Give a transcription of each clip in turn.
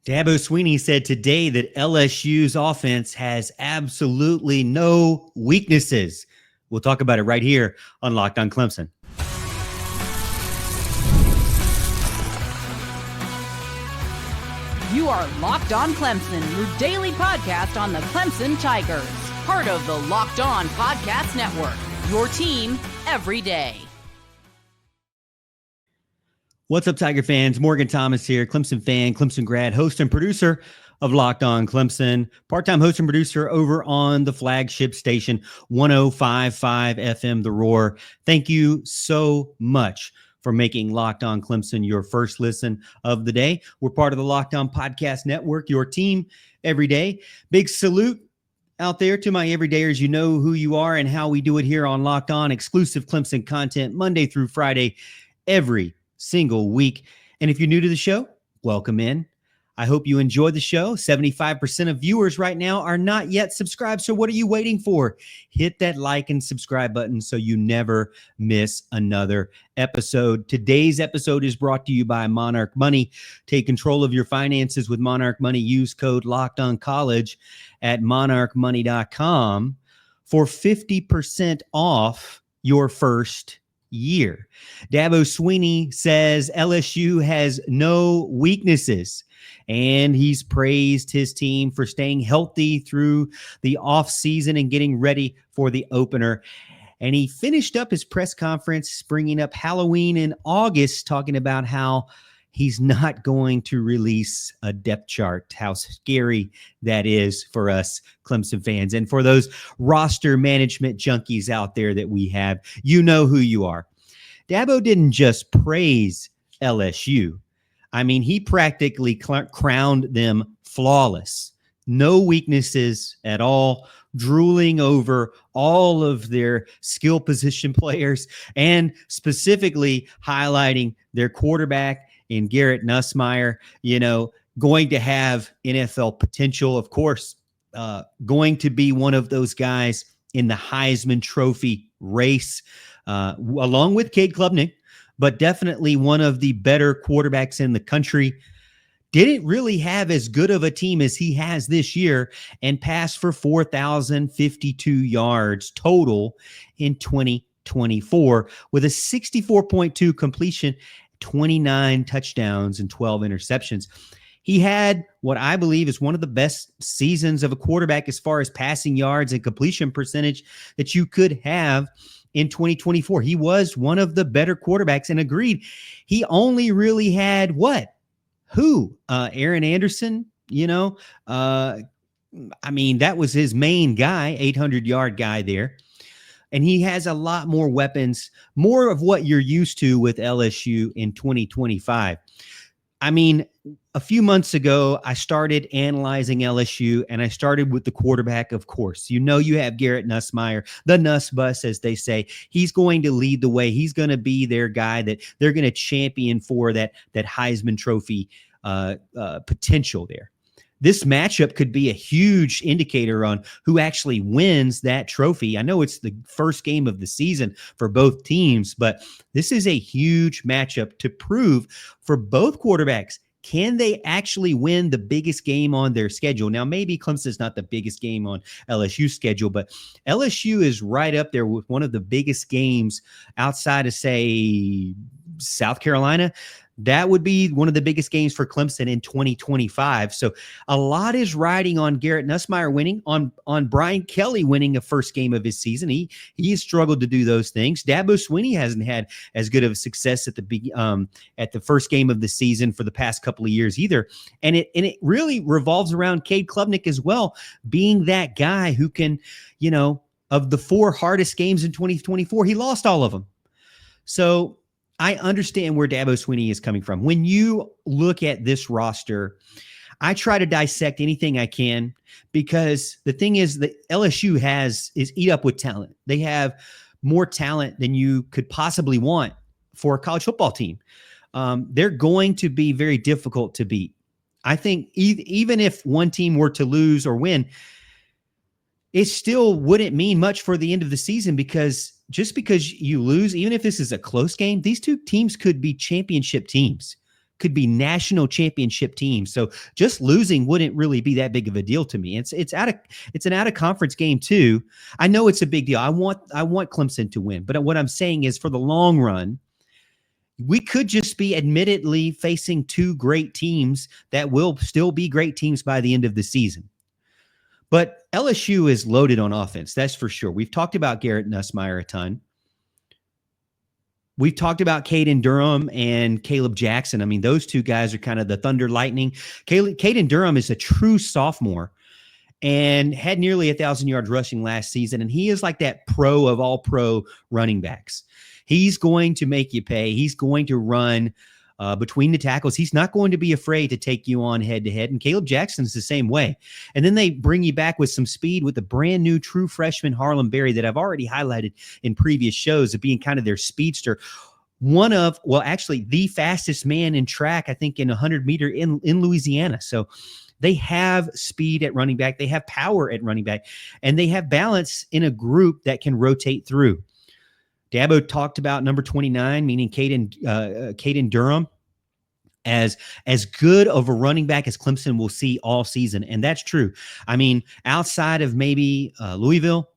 Dabo Swinney said today that LSU's offense has absolutely no weaknesses. We'll talk about it right here on Locked on Clemson. You are Locked on Clemson, your daily podcast on the Clemson Tigers. Part of the Locked on Podcast Network, your team every day. What's up, Tiger fans? Morgan Thomas here, Clemson fan, Clemson grad, host and producer of Locked on Clemson, part-time host and producer over on the flagship station 105.5 FM The Roar. Thank you so much for making Locked on Clemson your first listen of the day. We're part of the Locked on Podcast Network, your team every day. Big salute out there to my everydayers. You know who you are and how we do it here on Locked on. Exclusive Clemson content Monday through Friday, every single week. And if you're new to the show, welcome in. I hope you enjoy the show. 75% of viewers right now are not yet subscribed. So what are you waiting for? Hit that like and subscribe button so you never miss another episode. Today's episode is brought to you by Monarch Money. Take control of your finances with Monarch Money. Use code LOCKEDONCollege at monarchmoney.com for 50% off your first year. Dabo Swinney says LSU has no weaknesses, and he's praised his team for staying healthy through the offseason and getting ready for the opener. And he finished up his press conference bringing up Halloween in August, talking about how he's not going to release a depth chart, how scary that is for us Clemson fans. And for those roster management junkies out there that we have, you know who you are. Dabo didn't just praise LSU. I mean, he practically crowned them flawless. No weaknesses at all, drooling over all of their skill position players and specifically highlighting their quarterback in Garrett Nussmeier, going to have NFL potential, of course, going to be one of those guys in the Heisman Trophy race, along with Cade Klubnik, but definitely one of the better quarterbacks in the country. Didn't really have as good of a team as he has this year and passed for 4,052 yards total in 2024 with a 64.2 completion, 29 touchdowns and 12 interceptions. He had what I believe is one of the best seasons of a quarterback as far as passing yards and completion percentage that you could have in 2024. He was one of the better quarterbacks, and agreed, he only really had Aaron Anderson, that was his main guy, 800-yard guy there. And he has a lot more weapons, more of what you're used to with LSU in 2025. I mean, a few months ago, I started analyzing LSU, and I started with the quarterback, of course. You have Garrett Nussmeier, the Nuss Bus, as they say. He's going to lead the way. He's going to be their guy that they're going to champion for that Heisman Trophy potential there. This matchup could be a huge indicator on who actually wins that trophy. I know it's the first game of the season for both teams, but this is a huge matchup to prove for both quarterbacks. Can they actually win the biggest game on their schedule? Now, maybe Clemson's not the biggest game on LSU's schedule, but LSU is right up there with one of the biggest games outside of, say, South Carolina. That would be one of the biggest games for Clemson in 2025. So a lot is riding on Garrett Nussmeier winning, on Brian Kelly winning a first game of his season. He has struggled to do those things. Dabo Swinney hasn't had as good of a success at the first game of the season for the past couple of years either. And it really revolves around Cade Klubnik as well, being that guy who can, of the 4 hardest games in 2024, he lost all of them. So I understand where Dabo Swinney is coming from. When you look at this roster, I try to dissect anything I can, because the thing is that LSU is eat up with talent. They have more talent than you could possibly want for a college football team. They're going to be very difficult to beat. I think even if one team were to lose or win, it still wouldn't mean much for the end of the season, because just because you lose, even if this is a close game, these two teams could be championship teams, could be national championship teams. So just losing wouldn't really be that big of a deal to me. It's an out of conference game too. I know it's a big deal. I want Clemson to win, but what I'm saying is for the long run, we could just be admittedly facing two great teams that will still be great teams by the end of the season. But LSU is loaded on offense. That's for sure. We've talked about Garrett Nussmeier a ton. We've talked about Caden Durham and Caleb Jackson. I mean, those two guys are kind of the thunder lightning. Caden Durham is a true sophomore and had nearly 1,000 yards rushing last season. And he is like that pro of all pro running backs. He's going to make you pay. He's going to run between the tackles. He's not going to be afraid to take you on head to head. And Caleb Jackson's the same way. And then they bring you back with some speed with the brand new true freshman Harlem Berry that I've already highlighted in previous shows of being kind of their speedster. Actually the fastest man in track, I think in 100 meter in Louisiana. So they have speed at running back. They have power at running back, and they have balance in a group that can rotate through. Dabo talked about number 29, meaning Caden Durham, as good of a running back as Clemson will see all season. And that's true. I mean, outside of maybe Louisville,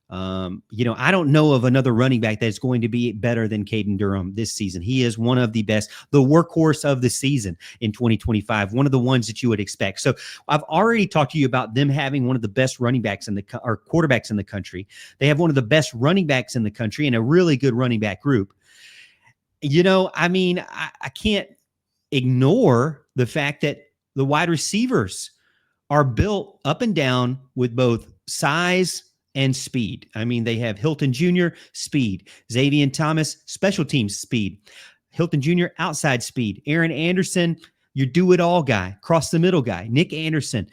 I don't know of another running back that's going to be better than Caden Durham this season. He is one of the best, the workhorse of the season in 2025, one of the ones that you would expect. So I've already talked to you about them having one of the best running backs or quarterbacks in the country. They have one of the best running backs in the country and a really good running back group. I can't ignore the fact that the wide receivers are built up and down with both size and speed. I mean, they have Hilton Jr., speed. Xavier Thomas, special teams speed. Hilton Jr., outside speed. Aaron Anderson, your do-it-all guy, cross the middle guy. Nick Anderson,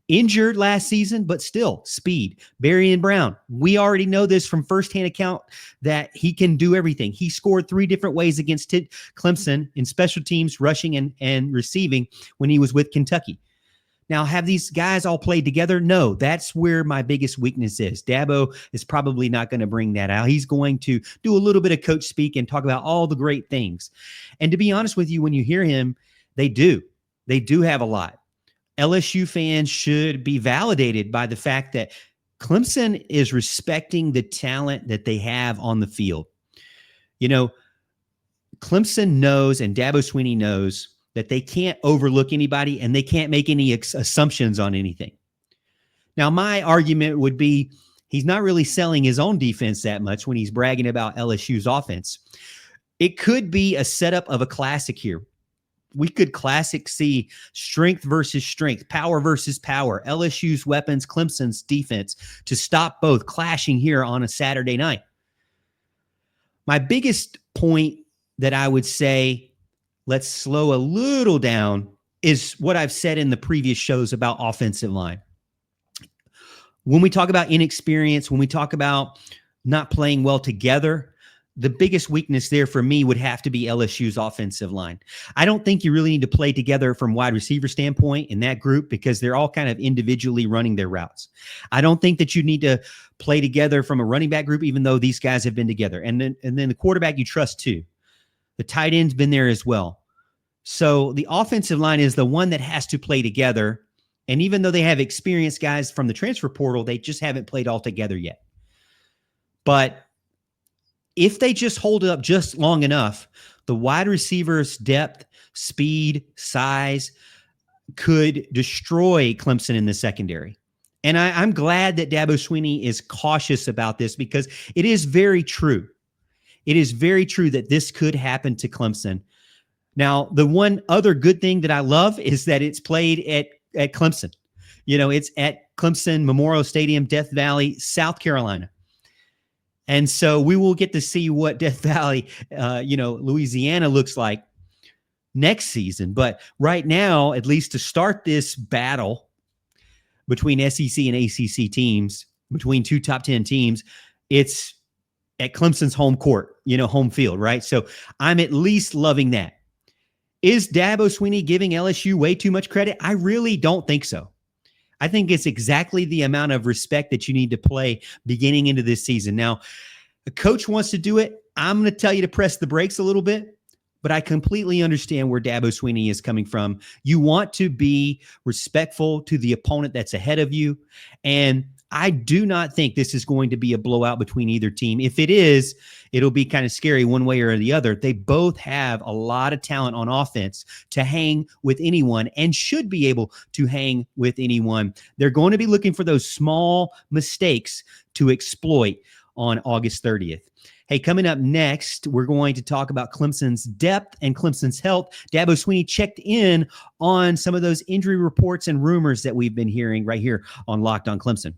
injured last season, but still speed. Berrien Brown, we already know this from firsthand account that he can do everything. He scored 3 different ways against Clemson in special teams, rushing and receiving when he was with Kentucky. Now, have these guys all played together? No, that's where my biggest weakness is. Dabo is probably not going to bring that out. He's going to do a little bit of coach speak and talk about all the great things. And to be honest with you, when you hear him, they do have a lot. LSU fans should be validated by the fact that Clemson is respecting the talent that they have on the field. Clemson knows, and Dabo Swinney knows, that they can't overlook anybody and they can't make any assumptions on anything. Now, my argument would be he's not really selling his own defense that much when he's bragging about LSU's offense. It could be a setup of a classic here. We could classic see strength versus strength, power versus power, LSU's weapons, Clemson's defense, to stop both clashing here on a Saturday night. My biggest point that I would say, let's slow a little down, is what I've said in the previous shows about offensive line. When we talk about inexperience, when we talk about not playing well together, the biggest weakness there for me would have to be LSU's offensive line. I don't think you really need to play together from wide receiver standpoint in that group because they're all kind of individually running their routes. I don't think that you need to play together from a running back group, even though these guys have been together. And then the quarterback you trust too. The tight end's been there as well. So the offensive line is the one that has to play together. And even though they have experienced guys from the transfer portal, they just haven't played all together yet. But if they just hold it up just long enough, the wide receivers' depth, speed, size could destroy Clemson in the secondary. And I'm glad that Dabo Swinney is cautious about this because it is very true. It is very true that this could happen to Clemson. Now, the one other good thing that I love is that it's played at Clemson. It's at Clemson Memorial Stadium, Death Valley, South Carolina. And so we will get to see what Death Valley, Louisiana looks like next season. But right now, at least to start this battle between SEC and ACC teams, between two top 10 teams, it's at Clemson's home court, home field, right? So I'm at least loving that. Is Dabo Swinney giving LSU way too much credit? I really don't think so. I think it's exactly the amount of respect that you need to play beginning into this season. Now, a coach wants to do it. I'm going to tell you to press the brakes a little bit, but I completely understand where Dabo Swinney is coming from. You want to be respectful to the opponent that's ahead of you. And I do not think this is going to be a blowout between either team. If it is, it'll be kind of scary one way or the other. They both have a lot of talent on offense to hang with anyone and should be able to hang with anyone. They're going to be looking for those small mistakes to exploit on August 30th. Hey, coming up next, we're going to talk about Clemson's depth and Clemson's health. Dabo Swinney checked in on some of those injury reports and rumors that we've been hearing right here on Locked on Clemson.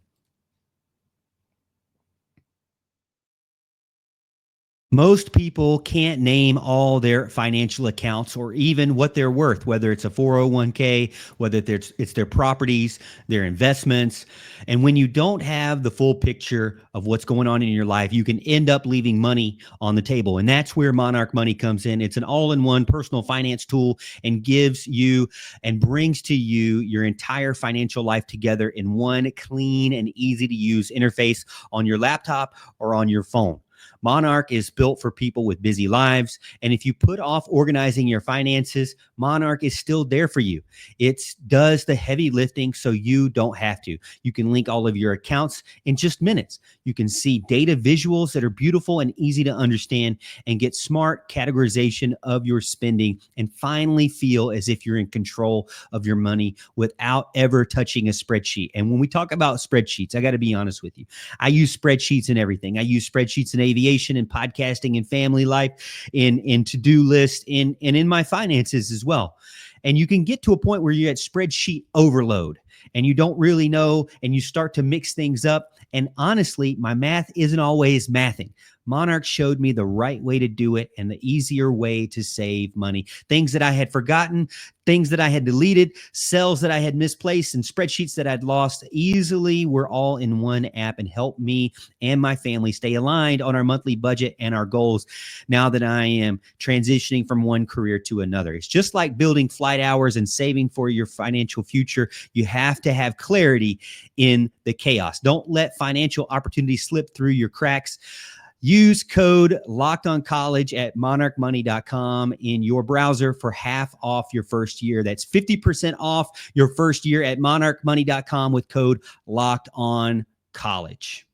Most people can't name all their financial accounts or even what they're worth, whether it's a 401k, whether it's their properties, their investments. And when you don't have the full picture of what's going on in your life, you can end up leaving money on the table. And that's where Monarch Money comes in. It's an all-in-one personal finance tool and gives you and brings to you your entire financial life together in one clean and easy to use interface on your laptop or on your phone. Monarch is built for people with busy lives. And if you put off organizing your finances, Monarch is still there for you. It does the heavy lifting so you don't have to. You can link all of your accounts in just minutes. You can see data visuals that are beautiful and easy to understand and get smart categorization of your spending and finally feel as if you're in control of your money without ever touching a spreadsheet. And when we talk about spreadsheets, I got to be honest with you. I use spreadsheets in everything. I use spreadsheets in aviation, in podcasting, in family life, in to-do lists, and in my finances as well. And you can get to a point where you're at spreadsheet overload and you don't really know, and you start to mix things up. And honestly, my math isn't always mathing. Monarch showed me the right way to do it and the easier way to save money. Things that I had forgotten, things that I had deleted, cells that I had misplaced, and spreadsheets that I'd lost easily were all in one app and helped me and my family stay aligned on our monthly budget and our goals now that I am transitioning from one career to another. It's just like building flight hours and saving for your financial future. You have to have clarity in the chaos. Don't let financial opportunities slip through your cracks. Use code LOCKEDONCollege at monarchmoney.com in your browser for half off your first year. That's 50% off your first year at monarchmoney.com with code LOCKEDONCollege.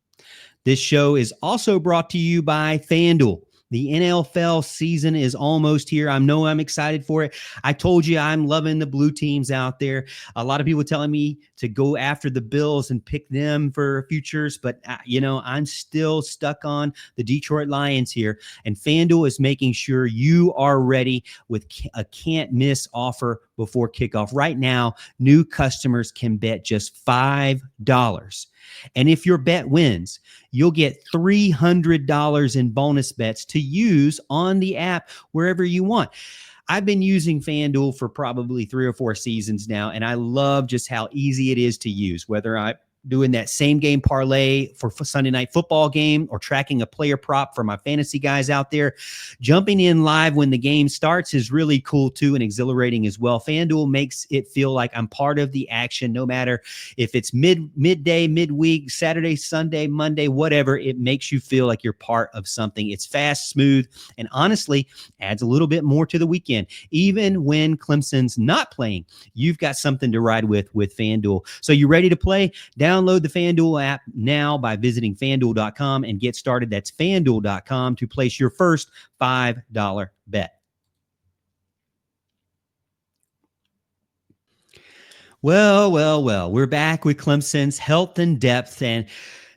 This show is also brought to you by FanDuel. The NFL season is almost here. I know I'm excited for it. I told you I'm loving the blue teams out there. A lot of people telling me to go after the Bills and pick them for futures, but I'm still stuck on the Detroit Lions here. And FanDuel is making sure you are ready with a can't miss offer before kickoff. Right now, new customers can bet just $5. And if your bet wins, you'll get $300 in bonus bets to use on the app wherever you want. I've been using FanDuel for probably 3 or 4 seasons now, and I love just how easy it is to use, whether I'm doing that same game parlay for Sunday night football game or tracking a player prop for my fantasy guys out there. Jumping in live when the game starts is really cool too and exhilarating as well. FanDuel makes it feel like I'm part of the action, no matter if it's midday, midweek, Saturday, Sunday, Monday, whatever. It makes you feel like you're part of something. It's fast, smooth, and honestly adds a little bit more to the weekend. Even when Clemson's not playing, you've got something to ride with FanDuel. So you ready to play? Download the FanDuel app now by visiting FanDuel.com and get started. That's FanDuel.com to place your first $5 bet. Well, we're back with Clemson's health and depth, and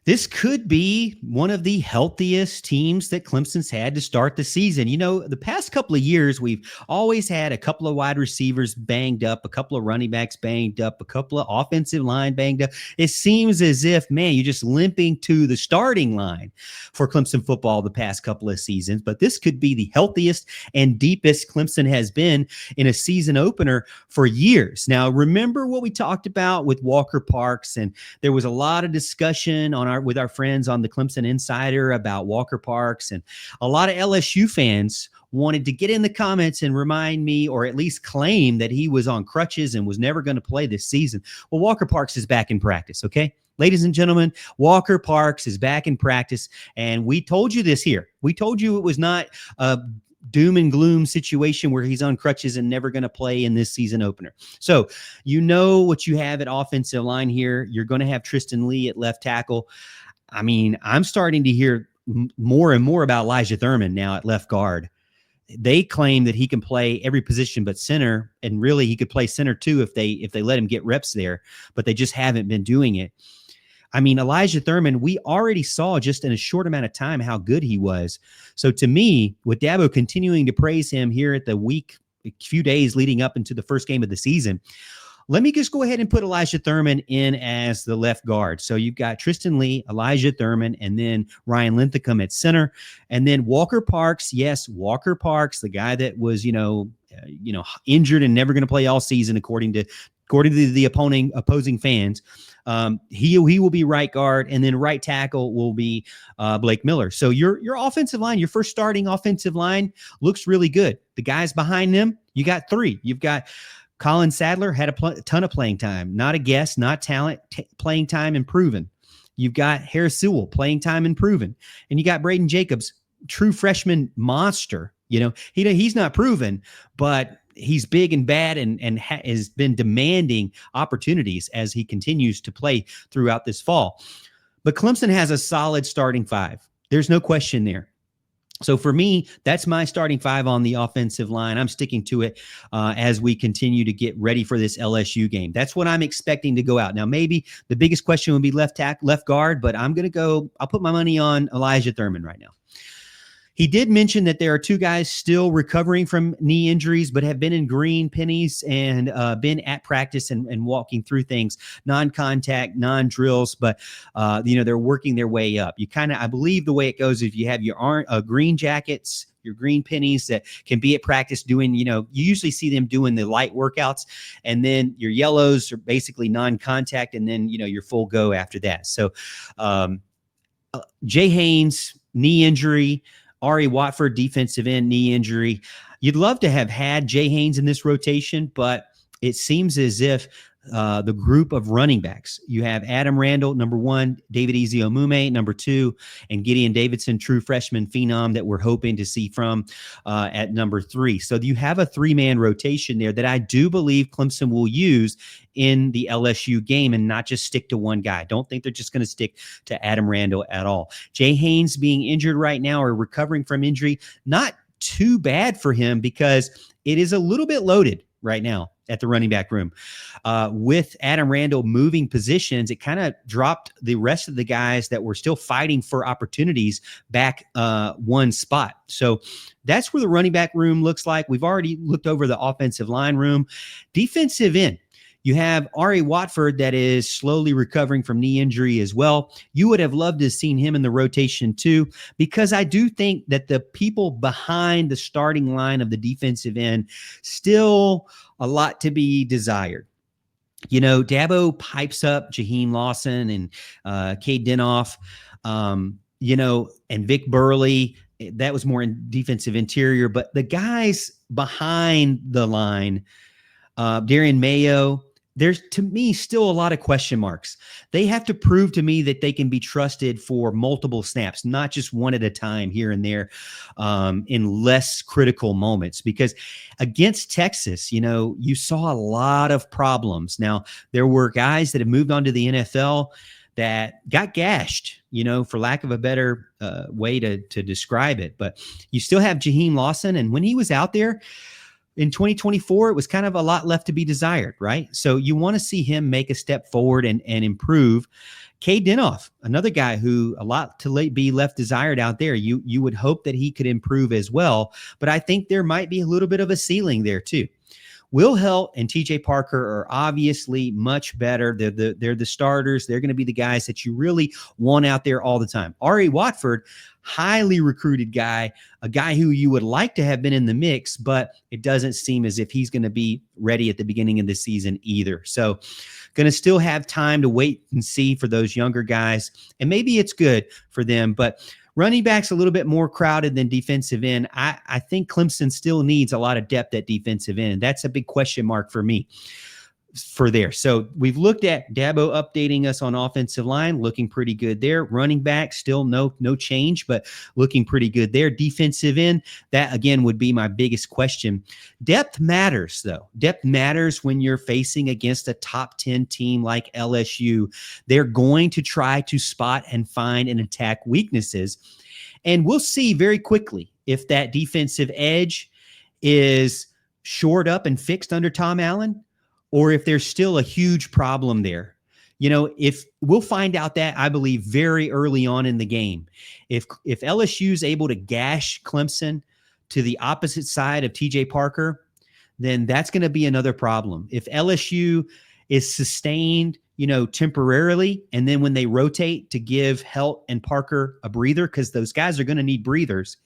this could be one of the healthiest teams that Clemson's had to start the season. The past couple of years, we've always had a couple of wide receivers banged up, a couple of running backs banged up, a couple of offensive line banged up. It seems as if, man, you're just limping to the starting line for Clemson football the past couple of seasons. But this could be the healthiest and deepest Clemson has been in a season opener for years. Now, remember what we talked about with Walker Parks, and there was a lot of discussion with our friends on the Clemson Insider about Walker Parks, and a lot of LSU fans wanted to get in the comments and remind me, or at least claim, that he was on crutches and was never going to play this season. Well, Walker Parks is back in practice, okay? Ladies and gentlemen, Walker Parks is back in practice, and we told you this here. We told you it was not doom and gloom situation where he's on crutches and never going to play in this season opener. So you know what you have at offensive line here. You're going to have Tristan Lee at left tackle. I mean, I'm starting to hear more and more about Elijah Thurman now at left guard. They claim that he can play every position but center, and really he could play center too if they let him get reps there, but they just haven't been doing it. I mean, Elijah Thurman, we already saw just in a short amount of time how good he was. So to me, with Dabo continuing to praise him here at the few days leading up into the first game of the season, let me just go ahead and put Elijah Thurman in as the left guard. So you've got Tristan Lee, Elijah Thurman, and then Ryan Linthicum at center. And then Walker Parks, yes, Walker Parks, the guy that was, injured and never going to play all season, according to the opposing fans. He will be right guard, and then right tackle will be Blake Miller. So your offensive line, your first starting offensive line, looks really good. The guys behind them, you got three. You've got Colin Sadler, had a ton of playing time, not a guess, not talent, playing time and proven. You've got Harris Sewell, playing time and proven, and you got Braden Jacobs, true freshman monster. He's not proven, but he's big and bad and has been demanding opportunities as he continues to play throughout this fall. But Clemson has a solid starting five. There's no question there. So for me, that's my starting five on the offensive line. I'm sticking to it as we continue to get ready for this LSU game. That's what I'm expecting to go out. Now, maybe the biggest question would be left guard, but I'll put my money on Elijah Thurman right now. He did mention that there are two guys still recovering from knee injuries, but have been in green pennies and been at practice and walking through things, non-contact, non-drills, but they're working their way up. I believe the way it goes is you have your green jackets, your green pennies that can be at practice doing, you usually see them doing the light workouts, and then your yellows are basically non-contact, and then, your full go after that. So Jay Haynes, knee injury, Ari Watford, defensive end, knee injury. You'd love to have had Jay Haynes in this rotation, but it seems as if the group of running backs, you have Adam Randall, number one, David Eziomume, number two, and Gideon Davidson, true freshman phenom that we're hoping to see from at number three. So you have a three-man rotation there that I do believe Clemson will use in the LSU game and not just stick to one guy. Don't think they're just going to stick to Adam Randall at all. Jay Haynes being injured right now or recovering from injury, not too bad for him because it is a little bit loaded right now at the running back room. With Adam Randall moving positions, it kind of dropped the rest of the guys that were still fighting for opportunities back one spot. So that's where the running back room looks like. We've already looked over the offensive line room. Defensive end, you have Ari Watford that is slowly recovering from knee injury as well. You would have loved to have seen him in the rotation too, because I do think that the people behind the starting line of the defensive end still a lot to be desired. Dabo pipes up Jaheim Lawson and Cade Dinoff, and Vic Burley. That was more in defensive interior, but the guys behind the line, Darian Mayo, there's, to me, still a lot of question marks. They have to prove to me that they can be trusted for multiple snaps, not just one at a time here and there in less critical moments. Because against Texas, you saw a lot of problems. Now, there were guys that have moved on to the NFL that got gashed, for lack of a better way to describe it. But you still have Jaheim Lawson, and when he was out there, in 2024, it was kind of a lot left to be desired, right? So you want to see him make a step forward and improve. Cade Dinoff, another guy who a lot to be left desired out there. You would hope that he could improve as well, but I think there might be a little bit of a ceiling there too. Will Helt and TJ Parker are obviously much better. They're the starters. They're going to be the guys that you really want out there all the time. Ari Watford, highly recruited guy, a guy who you would like to have been in the mix, but it doesn't seem as if he's going to be ready at the beginning of the season either. So going to still have time to wait and see for those younger guys, and maybe it's good for them, but running back's a little bit more crowded than defensive end. I think Clemson still needs a lot of depth at defensive end. That's a big question mark for me. for there. So we've looked at Dabo updating us on offensive line, looking pretty good there. Running back, still no change, but looking pretty good there. Defensive end, that again would be my biggest question. Depth matters, though. Depth matters when you're facing against a top 10 team like LSU. They're going to try to spot and find and attack weaknesses. And we'll see very quickly if that defensive edge is shored up and fixed under Tom Allen, or if there's still a huge problem there. If we'll find out that, I believe, very early on in the game. If LSU is able to gash Clemson to the opposite side of TJ Parker, then that's going to be another problem. If LSU is sustained, temporarily, and then when they rotate to give Helt and Parker a breather, because those guys are going to need breathers.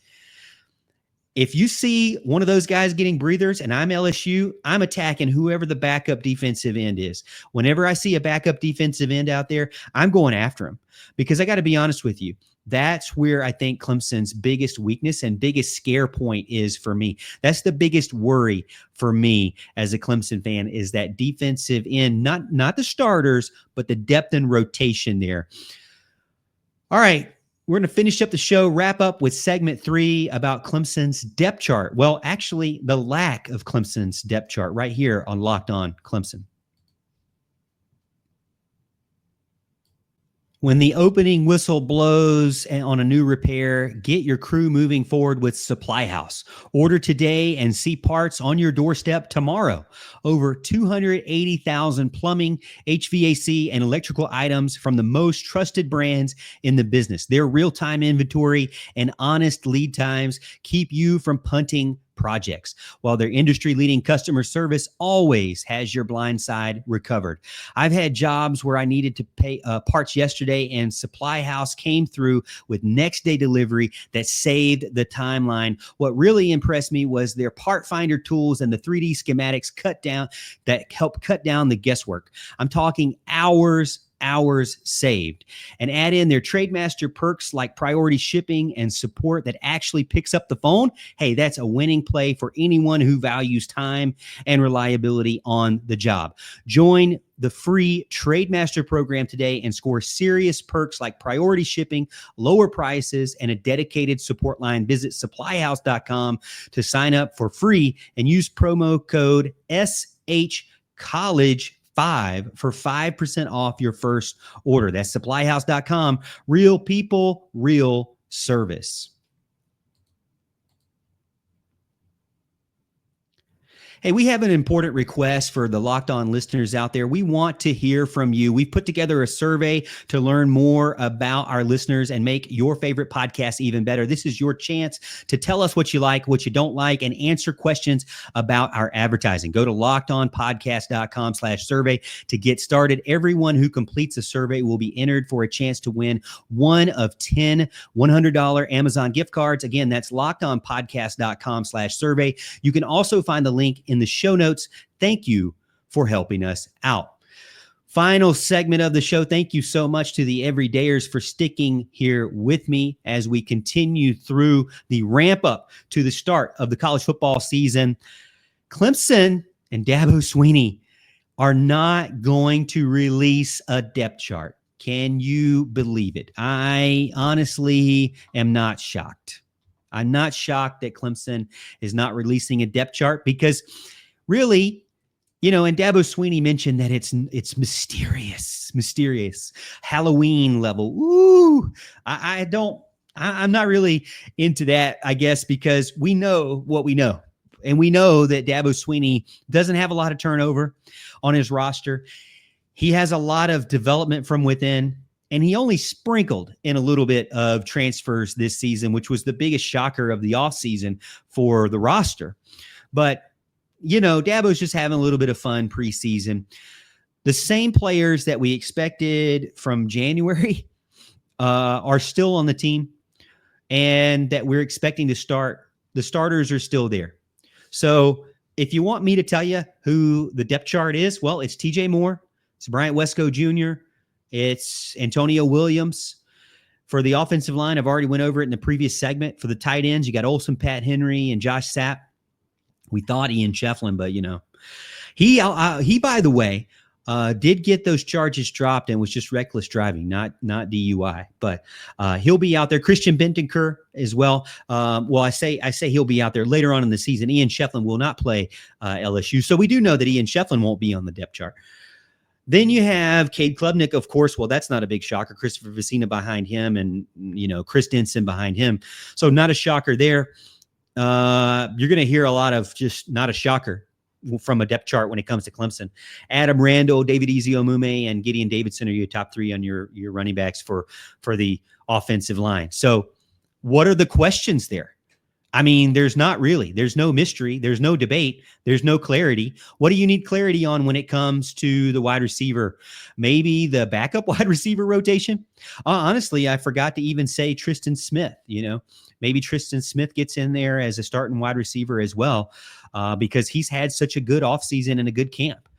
If you see one of those guys getting breathers and I'm LSU, I'm attacking whoever the backup defensive end is. Whenever I see a backup defensive end out there, I'm going after him, because I got to be honest with you. That's where I think Clemson's biggest weakness and biggest scare point is for me. That's the biggest worry for me as a Clemson fan, is that defensive end, not the starters, but the depth and rotation there. All right. We're going to finish up the show, wrap up with segment 3 about Clemson's depth chart. Well, actually, the lack of Clemson's depth chart right here on Locked On Clemson. When the opening whistle blows on a new repair, get your crew moving forward with SupplyHouse. Order today and see parts on your doorstep tomorrow. Over 280,000 plumbing, HVAC, and electrical items from the most trusted brands in the business. Their real-time inventory and honest lead times keep you from punting projects, while their industry-leading customer service always has your blind side recovered. I've had jobs where I needed to pay parts yesterday, and SupplyHouse came through with next-day delivery that saved the timeline. What really impressed me was their part finder tools and the 3D schematics that help cut down the guesswork. I'm talking hours saved. And add in their Trademaster perks like priority shipping and support that actually picks up the phone. Hey, that's a winning play for anyone who values time and reliability on the job. Join the free Trademaster program today and score serious perks like priority shipping, lower prices, and a dedicated support line. Visit supplyhouse.com to sign up for free and use promo code SHCollege5 for 5% off your first order. That's supplyhouse.com. Real people, real service. Hey, we have an important request for the Locked On listeners out there. We want to hear from you. We've put together a survey to learn more about our listeners and make your favorite podcast even better. This is your chance to tell us what you like, what you don't like, and answer questions about our advertising. Go to lockedonpodcast.com/survey to get started. Everyone who completes a survey will be entered for a chance to win one of 10 $100 Amazon gift cards. Again, that's lockedonpodcast.com/survey. You can also find the link in the show notes. Thank you for helping us out. Final segment of the show. Thank you so much to the everydayers for sticking here with me as we continue through the ramp up to the start of the college football season. Clemson and Dabo Swinney are not going to release a depth chart. Can you believe it? I honestly am not shocked. I'm not shocked that Clemson is not releasing a depth chart, because really, and Dabo Swinney mentioned that it's mysterious Halloween level. Ooh, I'm not really into that, I guess, because we know what we know. And we know that Dabo Swinney doesn't have a lot of turnover on his roster. He has a lot of development from within. And he only sprinkled in a little bit of transfers this season, which was the biggest shocker of the offseason for the roster. But, Dabo's just having a little bit of fun preseason. The same players that we expected from January are still on the team, and that we're expecting to start. The starters are still there. So if you want me to tell you who the depth chart is, well, it's TJ Moore, it's Bryant Wesco Jr., it's Antonio Williams. For the offensive line, I've already went over it in the previous segment. For the tight ends, you got Olsen, Pat Henry, and Josh Sapp. We thought Ian Shefflin, but, He by the way, did get those charges dropped and was just reckless driving, not DUI. But he'll be out there. Christian Bentancur as well. I say he'll be out there later on in the season. Ian Shefflin will not play LSU, so we do know that Ian Shefflin won't be on the depth chart. Then you have Cade Klubnik, of course. Well, that's not a big shocker. Christopher Vicina behind him, and Chris Denson behind him. So not a shocker there. You're going to hear a lot of just not a shocker from a depth chart when it comes to Clemson. Adam Randall, David Eziomume, and Gideon Davidson are your top three on your running backs for the offensive line. So what are the questions there? I mean, there's not really. There's no mystery. There's no debate. There's no clarity. What do you need clarity on when it comes to the wide receiver? Maybe the backup wide receiver rotation? Honestly, I forgot to even say Tristan Smith. Maybe Tristan Smith gets in there as a starting wide receiver as well, because he's had such a good offseason and a good camp.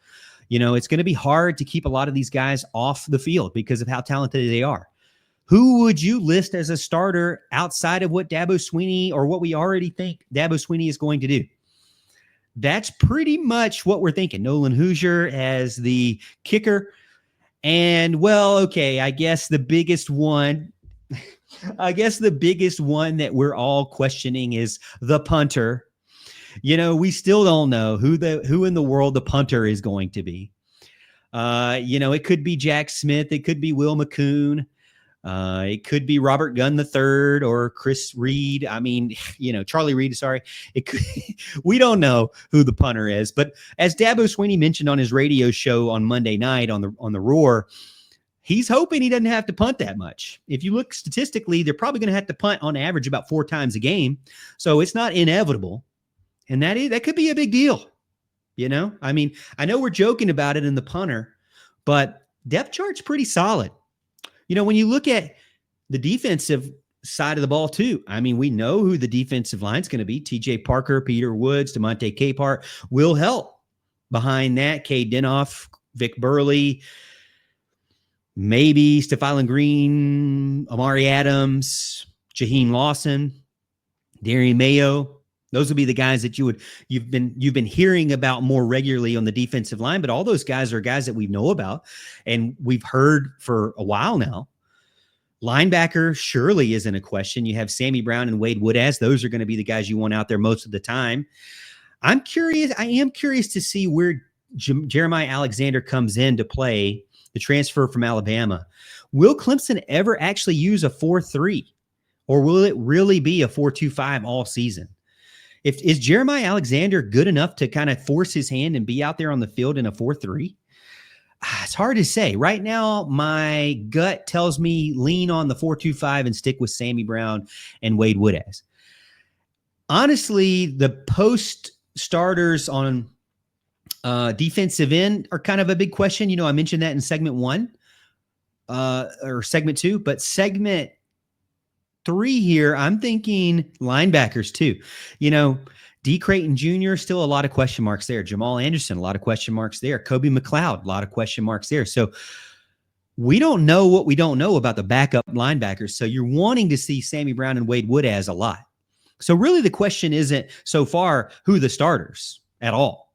It's going to be hard to keep a lot of these guys off the field because of how talented they are. Who would you list as a starter outside of what Dabo Swinney, or what we already think Dabo Swinney is going to do? That's pretty much what we're thinking. Nolan Hoosier as the kicker. And I guess the biggest one that we're all questioning is the punter. We still don't know who in the world the punter is going to be. It could be Jack Smith. It could be Will McCoon. It could be Robert Gunn III or Chris Reed. Charlie Reed, sorry. We don't know who the punter is, but as Dabo Swinney mentioned on his radio show on Monday night on the Roar, he's hoping he doesn't have to punt that much. If you look statistically, they're probably going to have to punt on average about 4 times a game. So it's not inevitable. And that could be a big deal. I know we're joking about it in the punter, but depth chart's pretty solid. When you look at the defensive side of the ball too, we know who the defensive line's going to be. TJ Parker, Peter Woods, DeMonte Capehart will help. Behind that, Cade Dinoff, Vic Burley, maybe Stephylon Green, Amari Adams, Jaheim Lawson, Darian Mayo. Those would be the guys that you've been hearing about more regularly on the defensive line, but all those guys are guys that we know about and we've heard for a while now. Linebacker surely isn't a question. You have Sammy Brown and Wade Woodaz. Those are going to be the guys you want out there most of the time. I am curious to see where Jeremiah Alexander comes in to play, the transfer from Alabama. Will Clemson ever actually use a 4-3, or will it really be a 4-2-5 all season? Is Jeremiah Alexander good enough to kind of force his hand and be out there on the field in a 4-3? It's hard to say. Right now, my gut tells me lean on the 4-2-5 and stick with Sammy Brown and Wade Woodaz. Honestly, the post starters on defensive end are kind of a big question. I mentioned that in segment 1 or segment 2, but segment 3 here, I'm thinking linebackers too. D. Creighton Jr., still a lot of question marks there. Jamal Anderson, a lot of question marks there. Kobe McLeod, a lot of question marks there. So we don't know what we don't know about the backup linebackers. So you're wanting to see Sammy Brown and Wade Woodaz a lot. So really the question isn't so far who the starters at all.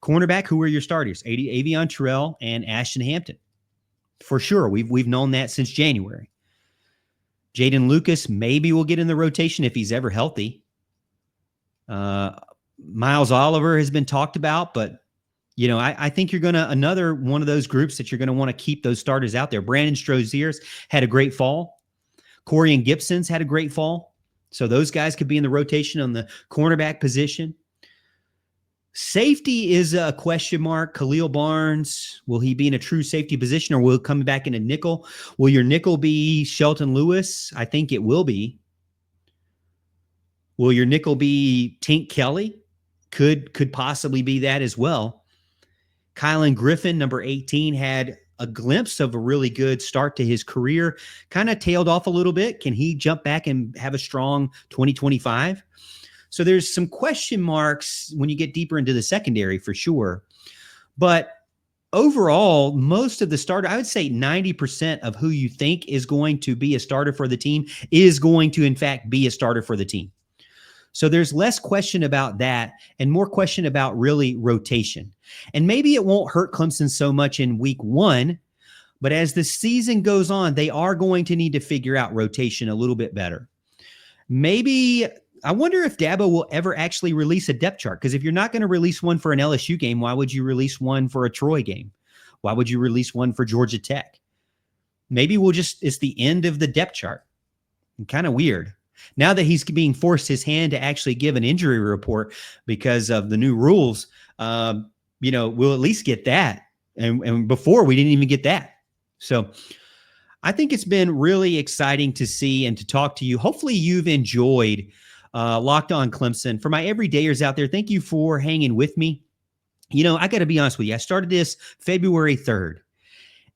Cornerback, who are your starters? Avion Terrell and Ashton Hampton. For sure. We've known that since January. Jaden Lucas maybe will get in the rotation if he's ever healthy. Miles Oliver has been talked about, but I think you're going to another one of those groups that you're going to want to keep those starters out there. Brandon Stroziers had a great fall. Corian Gibson's had a great fall. So those guys could be in the rotation on the cornerback position. Safety is a question mark. Khalil Barnes, will he be in a true safety position or will he come back in a nickel? Will your nickel be Shelton Lewis? I think it will be. Will your nickel be Tink Kelly? Could possibly be that as well. Kylan Griffin, number 18, had a glimpse of a really good start to his career. Kind of tailed off a little bit. Can he jump back and have a strong 2025? So there's some question marks when you get deeper into the secondary for sure. But overall, most of the starter, I would say 90% of who you think is going to be a starter for the team is going to, in fact, be a starter for the team. So there's less question about that and more question about really rotation. And maybe it won't hurt Clemson so much in week 1, but as the season goes on, they are going to need to figure out rotation a little bit better. Maybe, I wonder if Dabo will ever actually release a depth chart, because if you're not going to release one for an LSU game, why would you release one for a Troy game? Why would you release one for Georgia Tech? Maybe it's the end of the depth chart. Kind of weird. Now that he's being forced his hand to actually give an injury report because of the new rules, we'll at least get that. And before, we didn't even get that. So I think it's been really exciting to see and to talk to you. Hopefully you've enjoyed Locked On Clemson. For my everydayers out there, thank you for hanging with me. I got to be honest with you. I started this February 3rd,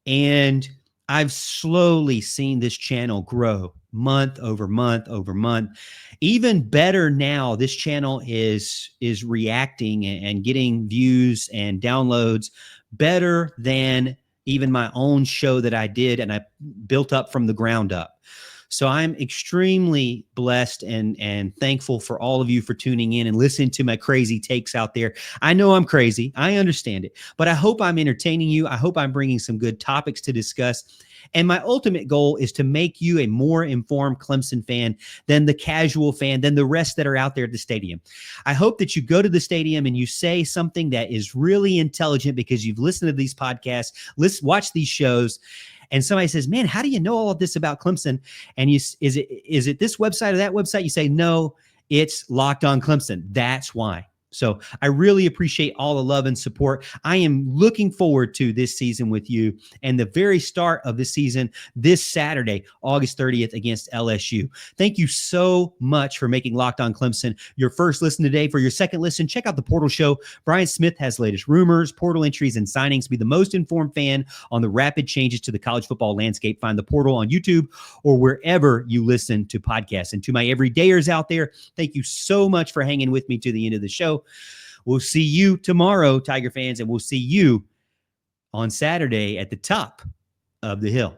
and I've slowly seen this channel grow month over month over month. Even better now, this channel is reacting and getting views and downloads better than even my own show that I did and I built up from the ground up. So I'm extremely blessed and thankful for all of you for tuning in and listening to my crazy takes out there. I know I'm crazy. I understand it, but I hope I'm entertaining you. I hope I'm bringing some good topics to discuss. And my ultimate goal is to make you a more informed Clemson fan than the casual fan, than the rest that are out there at the stadium. I hope that you go to the stadium and you say something that is really intelligent because you've listened to these podcasts, watch these shows, and somebody says, man, how do you know all of this about Clemson? And is it this website or that website? You say, no, it's Locked On Clemson. That's why. So I really appreciate all the love and support. I am looking forward to this season with you and the very start of the season this Saturday, August 30th against LSU. Thank you so much for making Locked On Clemson your first listen today. For your second listen, check out the Portal Show. Brian Smith has the latest rumors, portal entries, and signings. Be the most informed fan on the rapid changes to the college football landscape. Find the Portal on YouTube or wherever you listen to podcasts. And to my everydayers out there, thank you so much for hanging with me to the end of the show. We'll see you tomorrow, Tiger fans, and we'll see you on Saturday at the top of the hill.